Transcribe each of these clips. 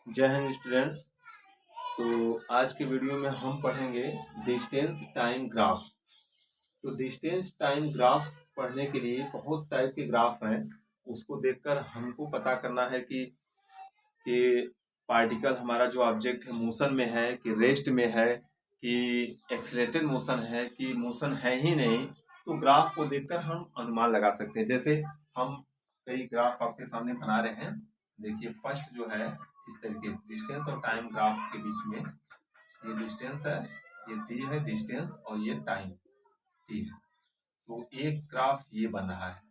जय हिंद स्टूडेंट्स। तो आज के वीडियो में हम पढ़ेंगे डिस्टेंस टाइम ग्राफ। तो डिस्टेंस टाइम ग्राफ पढ़ने के लिए बहुत टाइप के ग्राफ हैं, उसको देखकर हमको पता करना है कि पार्टिकल हमारा जो ऑब्जेक्ट है मोशन में है कि रेस्ट में है कि एक्सीलरेटेड मोशन है कि मोशन है ही नहीं। तो ग्राफ को देखकर हम अनुमान लगा सकते हैं। जैसे हम कई ग्राफ आपके सामने बना रहे हैं। देखिए फर्स्ट जो है इस तरीके से डिस्टेंस और टाइम ग्राफ के बीच में ये डिस्टेंस है, ये टी है डिस्टेंस और ये टाइम टी है। तो एक ग्राफ ये बन रहा है,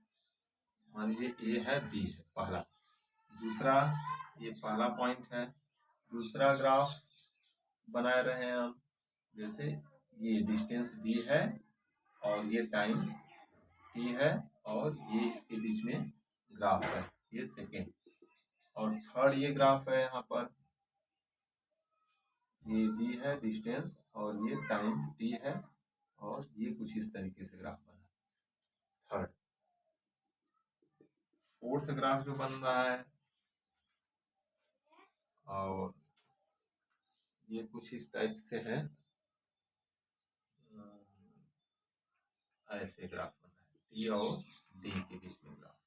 मान लीजिए ए है बी है पहला, दूसरा ये पहला पॉइंट है, दूसरा ग्राफ बना रहे हैं हम। जैसे ये डिस्टेंस डी है और ये टाइम टी है और ये इसके बीच में ग्राफ है, ये सेकेंड। और थर्ड ये ग्राफ है, यहाँ पर ये डी है डिस्टेंस और ये टाइम टी है और ये कुछ इस तरीके से ग्राफ बना। थर्ड फोर्थ ग्राफ जो बन रहा है और ये कुछ इस टाइप से है, ऐसे ग्राफ बना है टी और डी के बीच में ग्राफ।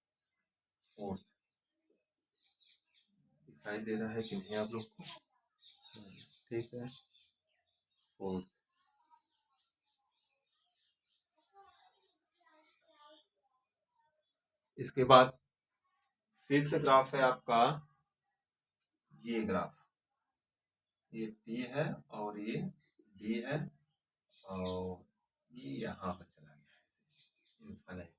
फोर्थ दिखाई दे रहा है कि नहीं आप लोग को? ठीक है, फोर्थ। इसके बाद फिफ्थ ग्राफ है आपका ये ग्राफ, ये टी है और ये डी है और ये यहाँ पर चला गया है इन्फाइनाइट।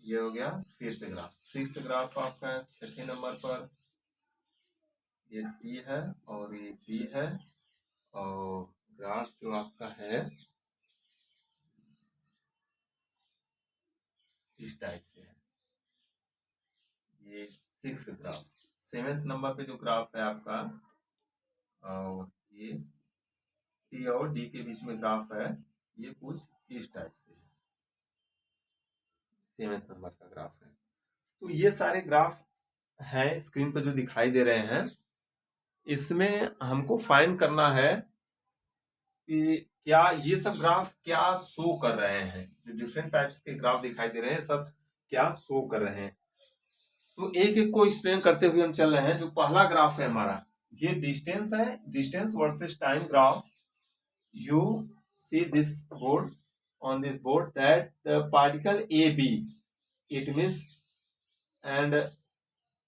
ये हो गया फिफ्थ ग्राफ। सिक्स्थ ग्राफ आपका है छठे नंबर पर, ये टी है और ये बी है और ग्राफ जो आपका है इस टाइप से है, ये सिक्स ग्राफ। सेवेंथ नंबर पे जो ग्राफ है आपका और ये टी और डी के बीच में ग्राफ है, ये कुछ इस टाइप से है, सेवेंथ नंबर का ग्राफ है। तो ये सारे ग्राफ हैं स्क्रीन पर जो दिखाई दे रहे हैं। इसमें हमको फाइंड करना है कि क्या ये सब ग्राफ क्या शो कर रहे हैं। जो डिफरेंट टाइप्स के ग्राफ दिखाई दे रहे हैं सब क्या शो कर रहे हैं। तो एक एक को एक्सप्लेन करते हुए हम चल रहे हैं। जो पहला ग्राफ है हमारा, ये डिस्टेंस है, distance versus time graph. You see this board, on this board that the particle AB, it means, and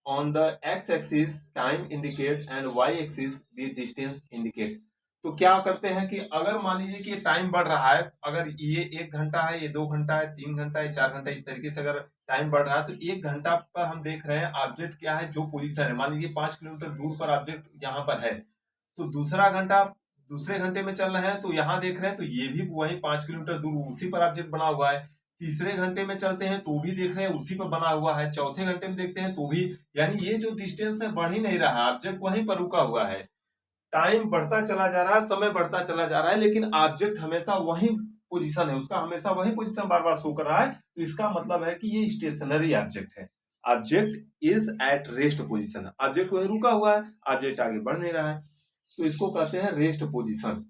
on the x-axis time indicate and y-axis the distance indicate। तो क्या करते हैं कि अगर मान लीजिए कि टाइम बढ़ रहा है, अगर ये 1 घंटा है, ये 2 घंटा है, 3 घंटा है, 4 घंटा, इस तरीके से अगर टाइम बढ़ रहा है तो 1 घंटा पर हम देख रहे हैं ऑब्जेक्ट क्या है, जो पोजीशन है। मान लीजिए 5 किलोमीटर दूर पर ऑब्जेक्ट यहाँ पर है, तो दूसरा घंटा दूसरे घंटे में चल रहे हैं तो यहाँ देख रहे हैं तो ये भी वही 5 किलोमीटर दूर उसी पर ऑब्जेक्ट बना हुआ है। तीसरे घंटे में चलते हैं तो भी देख रहे हैं उसी पर बना हुआ है। चौथे घंटे में देखते हैं तो भी, यानी ये जो डिस्टेंस है बढ़ ही नहीं रहा, ऑब्जेक्ट वहीं पर रुका हुआ है। टाइम बढ़ता चला जा रहा है, समय बढ़ता चला जा रहा है, लेकिन ऑब्जेक्ट हमेशा वही पोजीशन है उसका, हमेशा वही पोजीशन बार बार शो कर रहा है। तो इसका मतलब है कि ये स्टेशनरी ऑब्जेक्ट है। Object is at rest position, object वही रुका हुआ है, ऑब्जेक्ट आगे बढ़ नहीं रहा है। तो इसको कहते हैं रेस्ट पोजीशन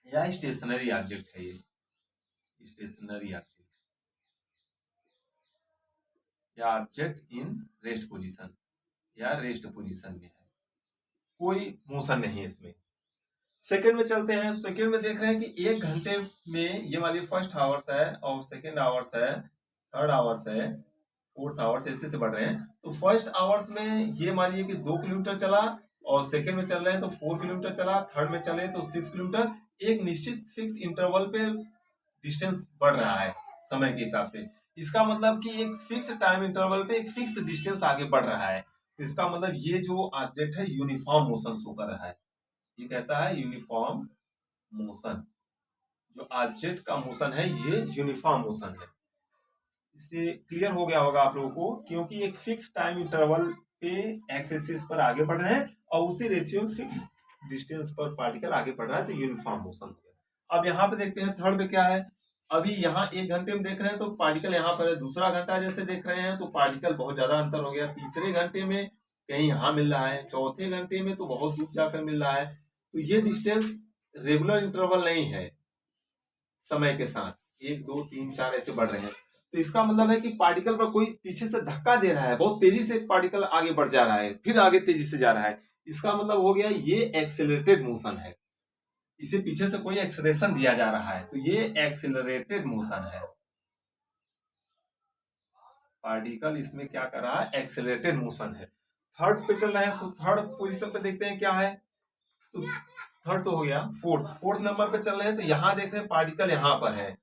या स्टेशनरी ऑब्जेक्ट है। ये स्टेशनरी ऑब्जेक्ट या ऑब्जेक्ट इन रेस्ट पोजीशन या रेस्ट पोजीशन में है, कोई मोशन नहीं है इसमें। सेकंड में चलते हैं। सेकंड में देख रहे हैं कि 1 घंटे में ये वाली फर्स्ट आवर्स है और सेकंड आवर्स है, थर्ड आवर्स है, फोर्थ आवर्स, ऐसे से बढ़ रहे हैं। तो फर्स्ट आवर्स में ये मानिए कि 2 किलोमीटर चला और सेकंड में चल रहे हैं तो 4 किलोमीटर चला, थर्ड में चले तो 6 किलोमीटर। एक निश्चित फिक्स इंटरवल पे डिस्टेंस बढ़ रहा है समय के हिसाब से। इसका मतलब कि एक फिक्स टाइम इंटरवल पे एक फिक्स डिस्टेंस आगे बढ़ रहा है। इसका मतलब ये जो ऑब्जेक्ट है यूनिफॉर्म मोशन शो कर रहा है। ये कैसा है? Uniform motion. जो ऑब्जेक्ट का मोशन है ये यूनिफॉर्म मोशन है। इससे क्लियर हो गया होगा आप लोगों को, क्योंकि एक फिक्स टाइम इंटरवल पे एक्स एक्सिस पर आगे बढ़ रहे हैं और उसी रेशियो में फिक्स डिस्टेंस पर पार्टिकल आगे बढ़ रहा है, तो यूनिफॉर्म मोशन हो गया। अब यहाँ पे देखते हैं थर्ड पे क्या है। अभी यहाँ 1 घंटे में देख रहे हैं तो पार्टिकल यहाँ पर है, दूसरा घंटा जैसे देख रहे हैं तो पार्टिकल बहुत ज्यादा अंतर हो गया। तीसरे घंटे में कहीं यहाँ मिल रहा है, चौथे घंटे में तो बहुत दूर जाकर मिल रहा है। तो ये डिस्टेंस रेगुलर इंटरवल नहीं है, समय के साथ 1 2 3 4 ऐसे बढ़ रहे हैं। तो इसका मतलब है कि पार्टिकल पर कोई पीछे से धक्का दे रहा है, बहुत तेजी से पार्टिकल आगे बढ़ जा रहा है, फिर आगे तेजी से जा रहा है। इसका मतलब हो गया ये एक्सेलरेटेड मोशन है, इसे पीछे से कोई एक्सलेरेशन दिया जा रहा है, तो ये एक्सेलरेटेड मोशन है। पार्टिकल इसमें क्या कर रहा है, एक्सेलरेटेड मोशन है। थर्ड पे चल रहे हैं, तो थर्ड पोजीशन पे देखते हैं क्या है। तो थर्ड तो हो गया, फोर्थ नंबर पे चल रहे हैं, तो यहाँ देख रहे हैं पार्टिकल यहाँ पर है,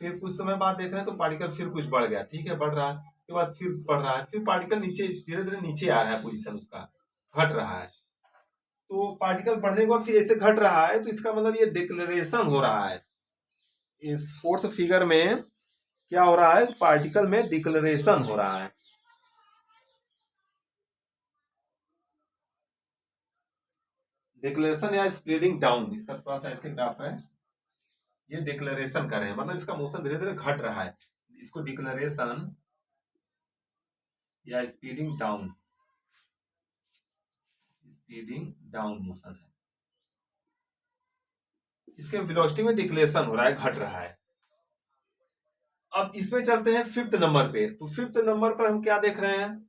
फिर कुछ समय बाद देख रहे हैं तो पार्टिकल फिर कुछ बढ़ गया, ठीक है, बढ़ रहा है, उसके बाद फिर बढ़ रहा है, फिर पार्टिकल नीचे धीरे धीरे नीचे आ रहा है, पोजीशन उसका घट रहा है। तो पार्टिकल बढ़ने के बाद फिर ऐसे घट रहा है, तो इसका मतलब ये डिक्लेरेशन हो रहा है। इस फोर्थ फिगर में क्या हो रहा है, पार्टिकल में डिक्लेरेशन हो रहा है। डिक्लेरेशन या स्प्रेडिंग डाउन, इसका थोड़ा सा ऐसे ग्राफ है, ये डिक्लेरेशन कर रहे हैं, मतलब इसका मोशन धीरे धीरे घट रहा है, इसको डिक्लेरेशन या speeding down, speeding down motion है। इसके वेलोसिटी में डिक्लेरेशन हो रहा है, घट रहा है। अब इसमें चलते हैं फिफ्थ नंबर पे। तो फिफ्थ नंबर पर हम क्या देख रहे हैं,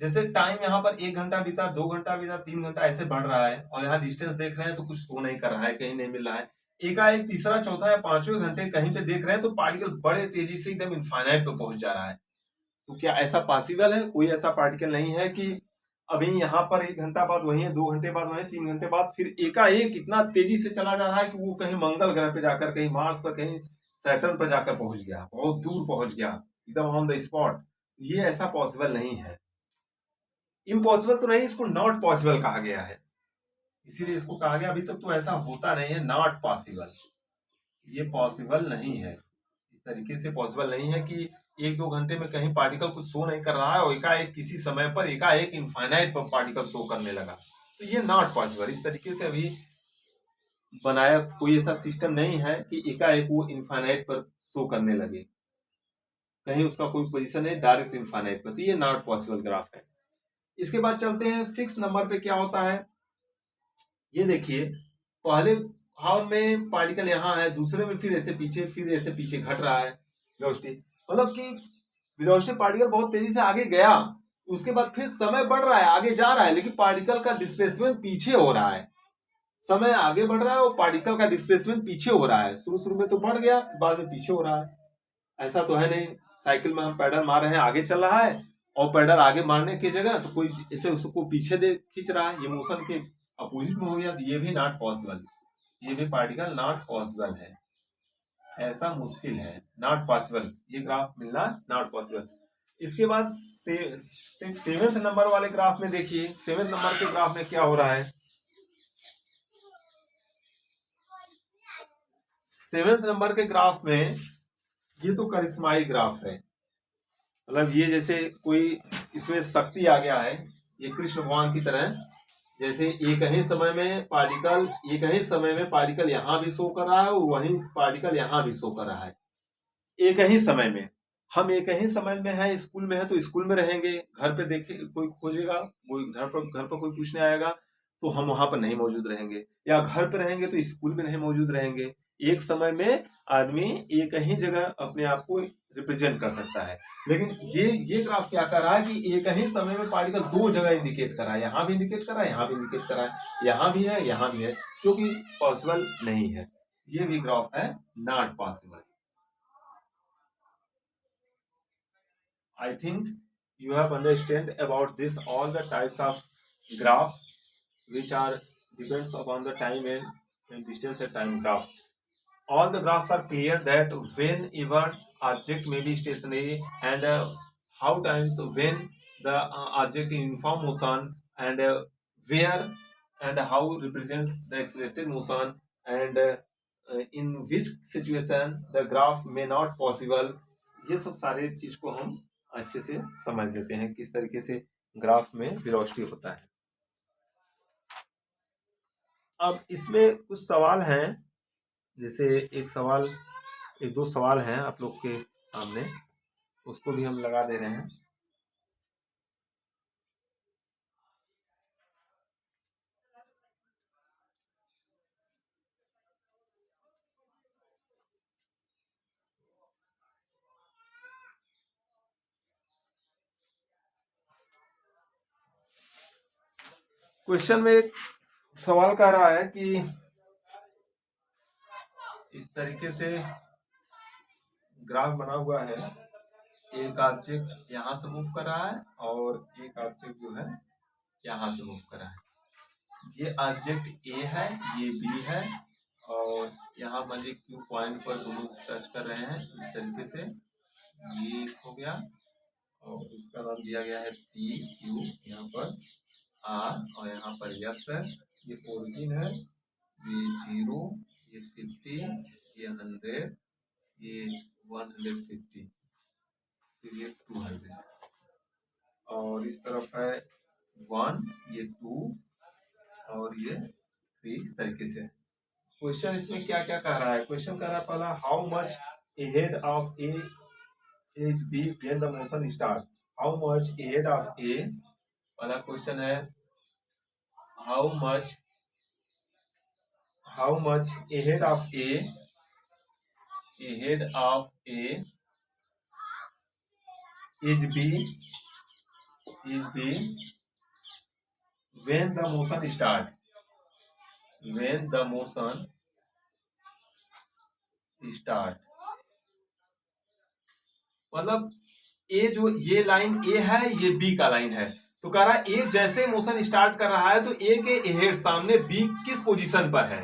जैसे टाइम यहाँ पर 1 घंटा बीता, 2 घंटा बीता, 3 घंटा ऐसे बढ़ रहा है, और यहाँ डिस्टेंस देख रहे हैं तो कुछ तो नहीं कर रहा है, कहीं नहीं मिल रहा है। एकाएक तीसरा चौथा या पांचवें घंटे कहीं पे देख रहे हैं तो पार्टिकल बड़े तेजी से एकदम इनफाइनाइट पे पहुंच जा रहा है। तो क्या ऐसा पॉसिबल है, कोई ऐसा पार्टिकल नहीं है कि अभी यहाँ पर 1 घंटा बाद वही है, 2 घंटे बाद वही, 3 घंटे बाद फिर एकाएक इतना तेजी से चला जा रहा है कि वो कहीं मंगल ग्रह पे जाकर, कहीं मार्स पर, कहीं सैटर्न पर जाकर पहुंच गया, बहुत दूर पहुंच गया, एकदम ऑन द स्पॉट। ये ऐसा पॉसिबल नहीं है। इम्पॉसिबल तो नहीं, इसको नॉट पॉसिबल कहा गया है, इसीलिए इसको कहा गया, अभी तक तो ऐसा होता नहीं है, नॉट पॉसिबल, ये पॉसिबल नहीं है। इस तरीके से पॉसिबल नहीं है कि 1 2 घंटे में कहीं पार्टिकल कुछ शो नहीं कर रहा है और एकाएक किसी समय पर एकाएक इनफाइनाइट पर पार्टिकल शो करने लगा, तो ये नॉट पॉसिबल। इस तरीके से अभी बनाया कोई ऐसा सिस्टम नहीं है कि एकाएक वो इनफाइनाइट पर शो करने लगे, कहीं उसका कोई पोजीशन है डायरेक्ट इनफाइनाइट पर, तो ये नॉट पॉसिबल ग्राफ है। इसके बाद चलते हैं 6 नंबर पे, क्या होता है ये देखिए। पहले हाव में पार्टिकल यहाँ है, दूसरे में फिर ऐसे पीछे, फिर ऐसे पीछे घट रहा है वेलोसिटी, मतलब कि वेलोसिटी पार्टिकल बहुत तेजी से आगे गया, उसके बाद फिर समय बढ़ रहा है, आगे जा रहा है, लेकिन पार्टिकल का डिस्प्लेसमेंट पीछे हो रहा है। समय आगे बढ़ रहा है और पार्टिकल का डिस्प्लेसमेंट पीछे हो रहा है, शुरू शुरू में तो बढ़ गया, बाद में पीछे हो रहा है। ऐसा तो है नहीं, साइकिल में हम पैडल मार रहे हैं, आगे चल रहा है, और पैडल आगे मारने की जगह तो कोई ऐसे उसको पीछे दे खींच रहा है, ये मोशन के अपोजिट में हो गया, तो ये भी नॉट पॉसिबल, ये भी पार्टिकल नॉट पॉसिबल है, ऐसा मुश्किल है, नॉट पॉसिबल, ये ग्राफ मिलना नॉट पॉसिबल। इसके बाद सेवेंथ नंबर वाले ग्राफ में देखिए, सेवेंथ नंबर के ग्राफ में क्या हो रहा है। सेवेंथ नंबर के ग्राफ में ये तो करिश्माई ग्राफ है, मतलब ये जैसे कोई इसमें शक्ति आ गया है, ये कृष्ण भगवान की तरह, जैसे एक ही समय में पार्टिकल यहाँ भी शो कर रहा है और वही पार्टिकल यहाँ भी शो कर रहा है, एक ही समय में। हम एक ही समय में है, स्कूल में है तो स्कूल में रहेंगे, घर पे देखे कोई खोजेगा, कोई घर पर कोई पूछने आएगा तो हम वहां पर नहीं मौजूद रहेंगे, या घर पे रहेंगे तो स्कूल में नहीं मौजूद रहेंगे। एक समय में आदमी एक ही जगह अपने आप को रिप्रेजेंट कर सकता है, लेकिन ये ग्राफ क्या कर रहा है कि एक ही समय में पार्टिकल 2 जगह इंडिकेट कर रहा है, यहाँ भी इंडिकेट कर रहा है, यहाँ भी इंडिकेट कर रहा है, यहाँ भी है, यहाँ भी है, जो कि पॉसिबल नहीं है। ये भी ग्राफ है not possible. I think you have understand about this all the types of graphs which are depends upon the time and distance and time graph. All the graphs are clear that whenever object may be stationary and how times when the object in uniform motion and where and how represents the accelerated motion and in which situation the graph may not possible, ये सब सारे चीज को हम अच्छे से समझ लेते हैं किस तरीके से ग्राफ में वेलोसिटी होता है। अब इसमें कुछ सवाल हैं, जैसे एक दो सवाल हैं आप लोग के सामने, उसको भी हम लगा दे रहे हैं। क्वेश्चन में एक सवाल कह रहा है कि इस तरीके से ग्राफ बना हुआ है, एक ऑब्जेक्ट यहाँ से मूव कर रहा है और एक ऑब्जेक्ट जो है यहाँ से मूव कर रहा है। ये ऑब्जेक्ट ए है, ये बी है, और यहाँ मान लीजिए क्यू पॉइंट पर दोनों टच कर रहे हैं। इस तरीके से ये हो गया और इसका नाम दिया गया है पी क्यू, यहाँ पर आर और यहाँ पर यस है। ये ओरिजिन है, ये 0, ये 50, ये 100, ये 150, फिर ये 200 और इस तरफ है 1, ये 2 और ये 3। इस तरीके से क्वेश्चन इसमें क्या क्या कह रहा है। क्वेश्चन कह रहा है पहला, how much ahead of A is B when the motion start। How much ahead of A, पहला क्वेश्चन है how much ahead of A is B when the motion start, मतलब ए जो ये लाइन ए है, ये बी का लाइन है। तो कह रहा है ए जैसे मोशन स्टार्ट कर रहा है तो ए के एहेड सामने बी किस पोजीशन पर है,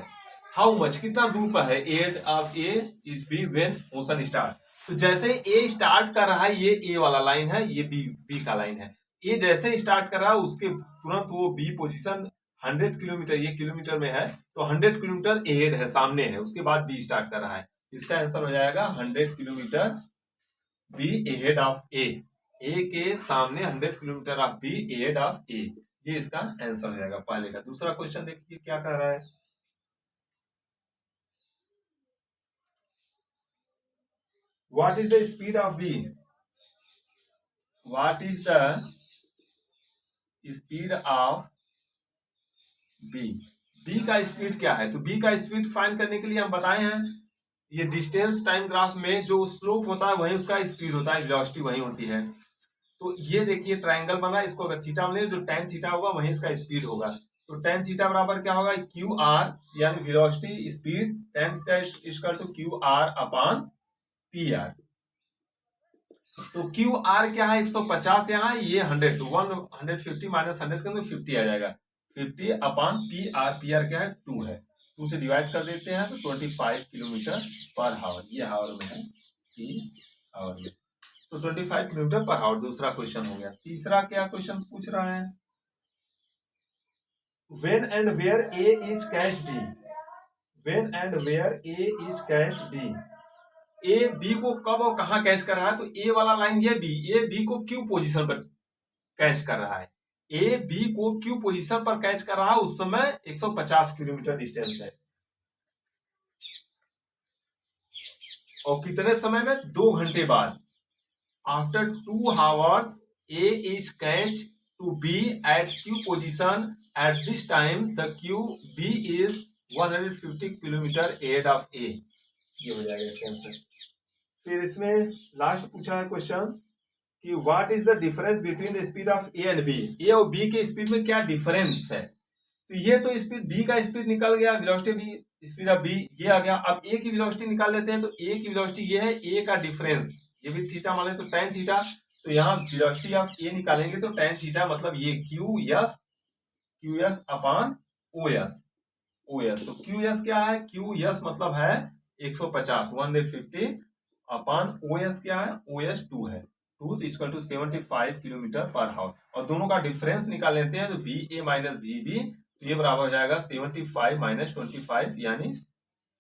हाउ मच कितना दूर पर है, ahead of a is b when motion start. तो जैसे ए स्टार्ट कर रहा है, ये ए वाला लाइन है, ये बी का लाइन है। ए जैसे स्टार्ट कर रहा है उसके तुरंत वो बी पोजीशन 100 किलोमीटर, ये किलोमीटर में है तो 100 किलोमीटर एहेड है, सामने है, उसके बाद बी स्टार्ट कर रहा है। इसका आंसर हो जाएगा 100 kilometre B ahead of A के सामने 100 kilometre of B ahead of A. ये इसका आंसर हो जाएगा पहले का। दूसरा क्वेश्चन देखिए क्या कह रहा है, what is the speed of b, what is the speed of b, b का स्पीड क्या है। तो बी का स्पीड फाइंड करने के लिए हम बताए हैं, ये डिस्टेंस टाइम ग्राफ में जो स्लोप होता है वही उसका स्पीड होता है, वेलोसिटी वही होती है। तो ये देखिए ट्रायंगल बना, इसको अगर थीटा में जो tan थीटा होगा वही इसका स्पीड होगा। तो tan थीटा बराबर क्या होगा, क्यू आर यानी velocity speed tan theta equal to q r upon p r. तो क्यू आर क्या है 150, यहाँ ये 100, तो 150 माइनस 100 कर 50 आ जाएगा, 50 अपॉन पी आर क्या है 2 है, 2 से डिवाइड कर देते हैं तो 25 किलोमीटर पर हावर, ये हावर में है, पी हावर में, तो 25 किलोमीटर पर आवर। दूसरा क्वेश्चन हो गया। तीसरा क्या क्वेश्चन पूछ रहा है, when and where a is catch b, when and where a is catch b, a b को कब और कहां कैच कर रहा है। तो ए वाला लाइन ये बी, ए बी को क्यू पोजीशन पर कैच कर रहा है, ए बी को क्यू पोजीशन पर कैच कर रहा है, उस समय 150 किलोमीटर डिस्टेंस है, और कितने समय में, 2 घंटे बाद। After 2 hours, A is catched to B at Q position. At this time, the B is 150 kilometre ahead of A। ये हो जाएगा इसका आंसर। फिर इसमें लास्ट पूछा है क्वेश्चन कि what is the difference between the speed of A and B, A और बी के स्पीड में क्या डिफरेंस है। तो ये तो स्पीड बी का स्पीड निकल गया, velocity b speed of b ये आ गया। अब ए की वेलोसिटी निकाल लेते हैं, तो ए की वेलोसिटी ये है, ए का डिफरेंस ये भी थीटा मान ले तो tan थीटा, तो यहाँ वेलोसिटी ऑफ ए निकालेंगे तो tan थीटा मतलब ये q s upon o s, तो क्यू एस क्या है, क्यू एस मतलब है 150 150 अपॉन ओ एस क्या है, ओ एस 2 है, 2 equal to 75 kilometre per hour. और दोनों का डिफरेंस निकाल लेते हैं तो b a minus b b, तो ये बराबर हो जाएगा 75 माइनस 25 यानी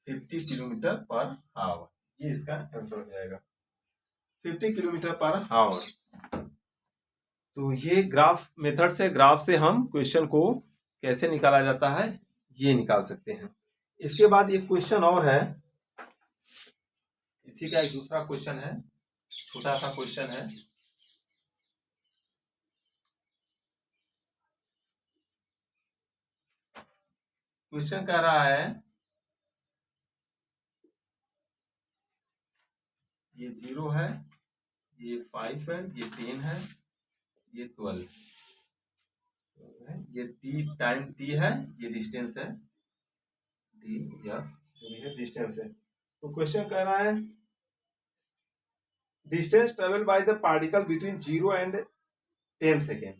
50 किलोमीटर पर आवर। ये इसका आंसर हो जाएगा 50 किलोमीटर पर आवर। तो ये ग्राफ मेथड से, ग्राफ से हम क्वेश्चन को कैसे निकाला जाता है ये निकाल सकते हैं। इसके बाद एक क्वेश्चन और है, इसी का एक दूसरा क्वेश्चन है, छोटा सा क्वेश्चन है। क्वेश्चन कह रहा है ये 0 है, ये 5 है, ये 10 है, ये 12 है, ये टी टाइम टी है, ये डिस्टेंस है टी, यस जो भी है डिस्टेंस है। तो क्वेश्चन कह रहा है distance travel by the particle between 0 and 10 second.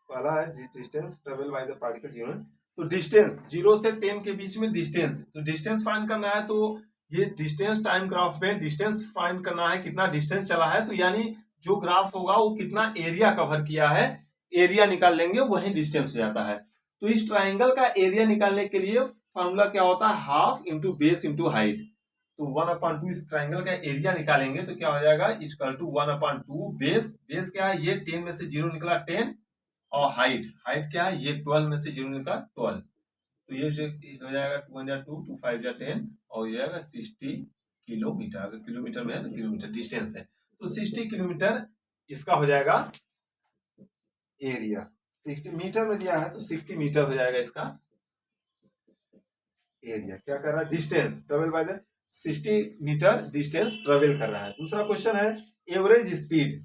पहला है distance travel by the particle 0, तो डिस्टेंस 0 से 10 के बीच में डिस्टेंस, तो डिस्टेंस फाइंड करना है। तो ये डिस्टेंस टाइम ग्राफ में डिस्टेंस फाइंड करना है, कितना डिस्टेंस चला है, तो यानी जो ग्राफ होगा वो कितना एरिया कवर किया है, एरिया निकाल लेंगे, वही डिस्टेंस हो जाता है। तो इस ट्राइंगल का एरिया निकालने के लिए फॉर्मूला क्या होता है, half into base into height. तो 1/2 इस ट्राइंगल का एरिया निकालेंगे तो क्या हो जाएगा, इक्वल टू 1/2 बेस, बेस क्या है, ये 10 में से 0 निकला 10, और हाइट, हाइट क्या है, ये 12 में से 0 निकला 12, तो ये हो जाएगा 2 × 2 2 5 × 10 और ये जाएगा 60 किलोमीटर। अगर किलोमीटर में है तो किलोमीटर डिस्टेंस है, तो 60 किलोमीटर इसका हो जाएगा एरिया। 60 मीटर में दिया है तो 60 मीटर हो जाएगा इसका एरिया। क्या कर रहा है, distance travel by the 60 metre distance travel कर रहा है। दूसरा क्वेश्चन है एवरेज स्पीड,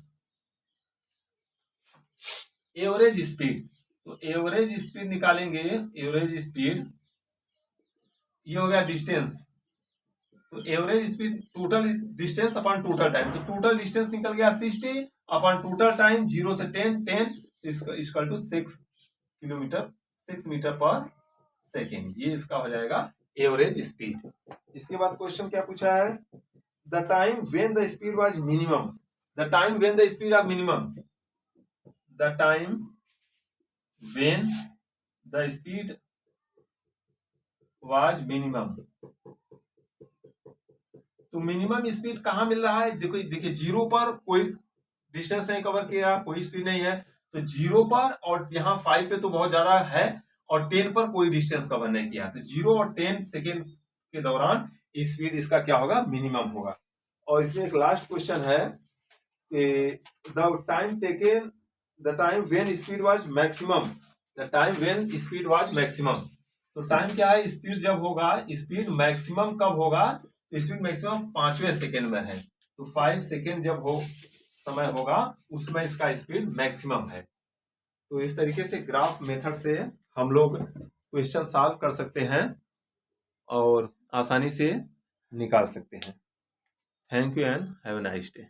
एवरेज स्पीड, तो एवरेज स्पीड निकालेंगे, एवरेज स्पीड ये हो गया डिस्टेंस, तो average speed total distance upon total time, तो टोटल डिस्टेंस निकल गया 60 अपॉन टोटल टाइम 0 से 10 equal to 6 kilometre 6 metre per second, ये इसका हो जाएगा एवरेज स्पीड। इसके बाद क्वेश्चन क्या पूछा है, the time when the speed was minimum, the time when the speed of minimum, the time when the speed was minimum, तो मिनिमम स्पीड कहां मिल रहा है, देखो देखिए 0 पर कोई डिस्टेंस नहीं कवर किया, कोई स्पीड नहीं है, तो 0 पर और यहाँ 5 पे तो बहुत ज्यादा है, और 10 पर कोई डिस्टेंस कवर नहीं किया, तो 0 और 10 सेकेंड के दौरान स्पीड इसका क्या होगा, मिनिमम होगा। और इसमें एक लास्ट क्वेश्चन है the time taken, the time when speed was maximum, the time when speed was maximum, तो टाइम क्या है, स्पीड जब होगा, स्पीड मैक्सिमम कब होगा, स्पीड मैक्सिमम 5वें सेकेंड में है, तो 5 सेकेंड जब हो समय होगा उसमें इसका स्पीड मैक्सिमम है। तो इस तरीके से ग्राफ मेथड से हम लोग क्वेश्चन सॉल्व कर सकते हैं और आसानी से निकाल सकते हैं। Thank you and have a nice day.